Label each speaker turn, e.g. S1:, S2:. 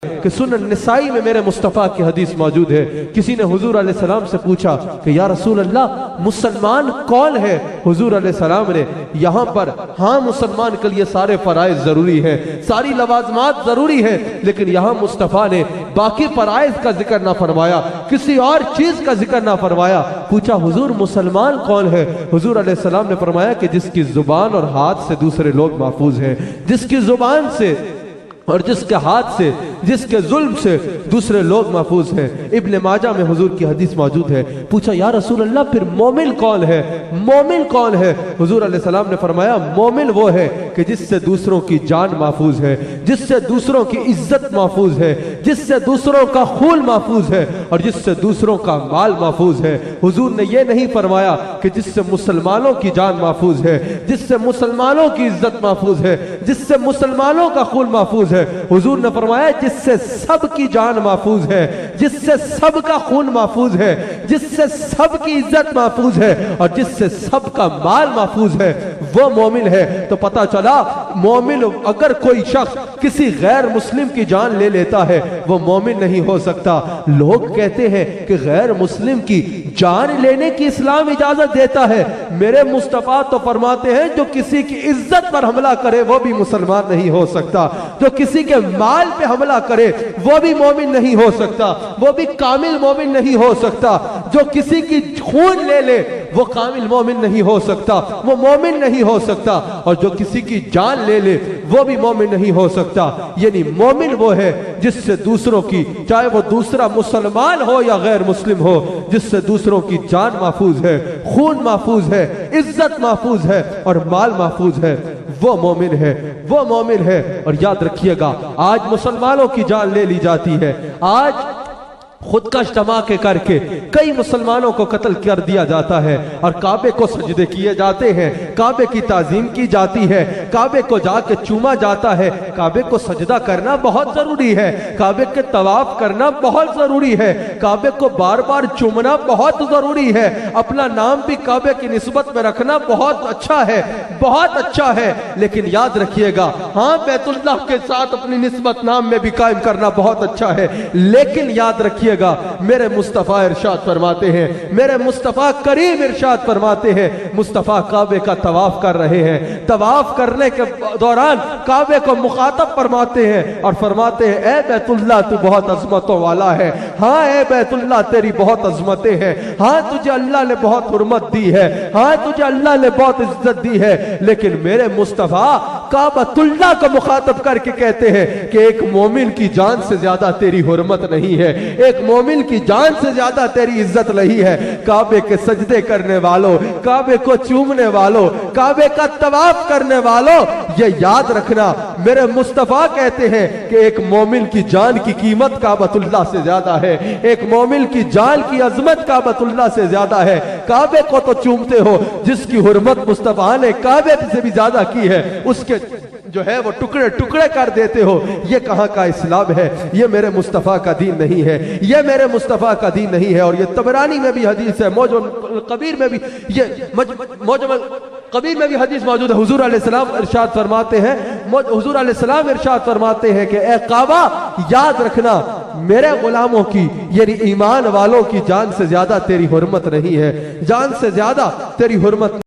S1: کہ سنن نسائی میں میرے مصطفیٰ کی حدیث موجود ہے. کسی نے حضور علیہ السلام سے پوچھا کہ یا رسول اللہ مسلمان کون ہے؟ حضور علیہ السلام نے یہاں پر ہاں مسلمان کے لیے سارے فرائض ضروری ہیں، ساری لوازمات ضروری ہیں، لیکن یہاں مصطفیٰ نے باقی فرائض کا ذکر نہ فرمایا، کسی اور چیز کا ذکر نہ فرمایا. پوچھا حضور مسلمان کون ہے؟ حضور علیہ السلام نے فرمایا کہ جس کی زبان اور ہاتھ سے دوسرے لوگ محفوظ ہیں، جس کی زبان سے اور جس کے ہاتھ سے، جس کے ظلم سے دوسرے لوگ محفوظ ہیں. ابن ماجہ میں حضور کی حدیث موجود ہے. پوچھا یا رسول اللہ پھر مومن کون ہے؟ مومن کون ہے؟ حضور علیہ السلام نے فرمایا مومن وہ ہے کہ جس سے دوسروں کی جان محفوظ ہے، جس سے دوسروں کی عزت محفوظ ہے، جس سے دوسروں کا خون محفوظ ہے، اور جس سے دوسروں کا مال محفوظ ہے. حضور نے یہ نہیں فرمایا کہ جس سے مسلمانوں کی جان محفوظ ہے، جس سے مسلمانوں کی عزت محفوظ ہے، جس سے مسلمانوں کا خون محفوظ ہے. حضور نے فرمایا جس سے سب کی جان محفوظ ہے، جس سے سب کا خون محفوظ ہے، جس سے سب کی عزت محفوظ ہے، اور جس سے سب کا مال محفوظ ہے، وہ مومن ہے. تو پتہ چلا مومن اگر کوئی شخص کسی غیر مسلم کی جان لے لیتا ہے وہ مومن نہیں ہو سکتا. لوگ کہتے ہیں کہ غیر مسلم کی جان لینے کی اسلام اجازت دیتا ہے. میرے مصطفیٰ تو فرماتے ہیں جو کسی کی عزت پر حملہ کرے وہ بھی مسلمان نہیں ہو سکتا، جو کسی کے مال پہ حملہ کرے وہ بھی مومن نہیں ہو سکتا، وہ بھی کامل مومن نہیں ہو سکتا. جو کسی کی خون لے لے وہ کامل مومن نہیں ہو سکتا، وہ مومن نہیں ہو سکتا، اور جو کسی کی جان لے لے وہ بھی مومن نہیں ہو سکتا. یعنی مومن وہ ہے جس سے دوسروں کی، چاہے وہ دوسرا مسلمان ہو یا غیر مسلم ہو، جس سے دوسروں کی جان محفوظ ہے، خون محفوظ ہے، عزت محفوظ ہے اور مال محفوظ ہے، وہ مومن ہے، وہ مومن ہے. اور یاد رکھیے گا آج مسلمانوں کی جان لے لی جاتی ہے، آج خودکش دھماکے کر کے کئی مسلمانوں کو قتل کر دیا جاتا ہے، اور کعبے کو سجدے کیے جاتے ہیں، کعبے کی تعظیم کی جاتی ہے، کعبے کو جا کے چوما جاتا ہے. کعبے کو سجدہ کرنا بہت ضروری ہے، کعبے کے طواف کرنا بہت ضروری ہے، کعبے کو بار بار چومنا بہت ضروری ہے، اپنا نام بھی کعبے کی نسبت میں رکھنا بہت اچھا ہے، بہت اچھا ہے. لیکن یاد رکھیے گا ہاں بیت اللہ کے ساتھ اپنی نسبت نام میں بھی قائم کرنا بہت اچھا ہے، لیکن یاد رکھیے گا میرے مصطفیٰ ارشاد فرماتے ہیں، میرے مصطفیٰ کریم ارشاد فرماتے ہیں، مصطفیٰ کعبے کا طواف کر رہے ہیں، طواف کرنے کے دوران کعبے کو مخاطب فرماتے ہیں اور فرماتے ہیں اے بیت اللہ تو بہت عظمتوں والا ہے، ہاں اے بیت اللہ تیری بہت عظمتیں ہیں، ہاں تجھے اللہ نے بہت حرمت دی ہے، ہاں تجھے اللہ نے بہت عزت دی ہے. لیکن میرے مصطفیٰ کعبۃ اللہ کو مخاطب کر کے کہتے ہیں کہ ایک مومن کی جان سے زیادہ تیری حرمت نہیں ہے، ایک مومن کی جان سے زیادہ تیری عزت نہیں ہے. کعبے کے سجدے کرنے والوں، کعبے کو چومنے والوں، کعبے کا طواف کرنے والوں، یہ یاد رکھنا میرے مصطفیٰ کہتے ہیں کہ ایک مومن کی جان کی قیمت کعبۃ اللہ سے زیادہ ہے، ایک مومن کی جان کی عظمت کعبۃ اللہ سے زیادہ ہے. کعبے کو تو چومتے ہو، جس کی حرمت مصطفیٰ نے کعبے سے بھی زیادہ کی ہے اس کے جو ہے وہ ٹکڑے ٹکڑے کر دیتے ہو. یہ کہاں کا اسلام ہے؟ یہ میرے مصطفیٰ کا دین نہیں ہے، یہ میرے مصطفیٰ کا دین نہیں ہے. اور یہ طبرانی میں بھی حدیث ہے، موجم القبیر میں بھی، یہ موجم القبیر میں بھی حدیث موجود ہے. حضور علیہ السلام ارشاد فرماتے ہیں، حضور علیہ السلام ارشاد فرماتے ہیں کہ اے کعبہ یاد رکھنا میرے غلاموں کی یعنی ایمان والوں کی جان سے زیادہ تیری حرمت نہیں ہے، جان سے زیادہ تیری حرمت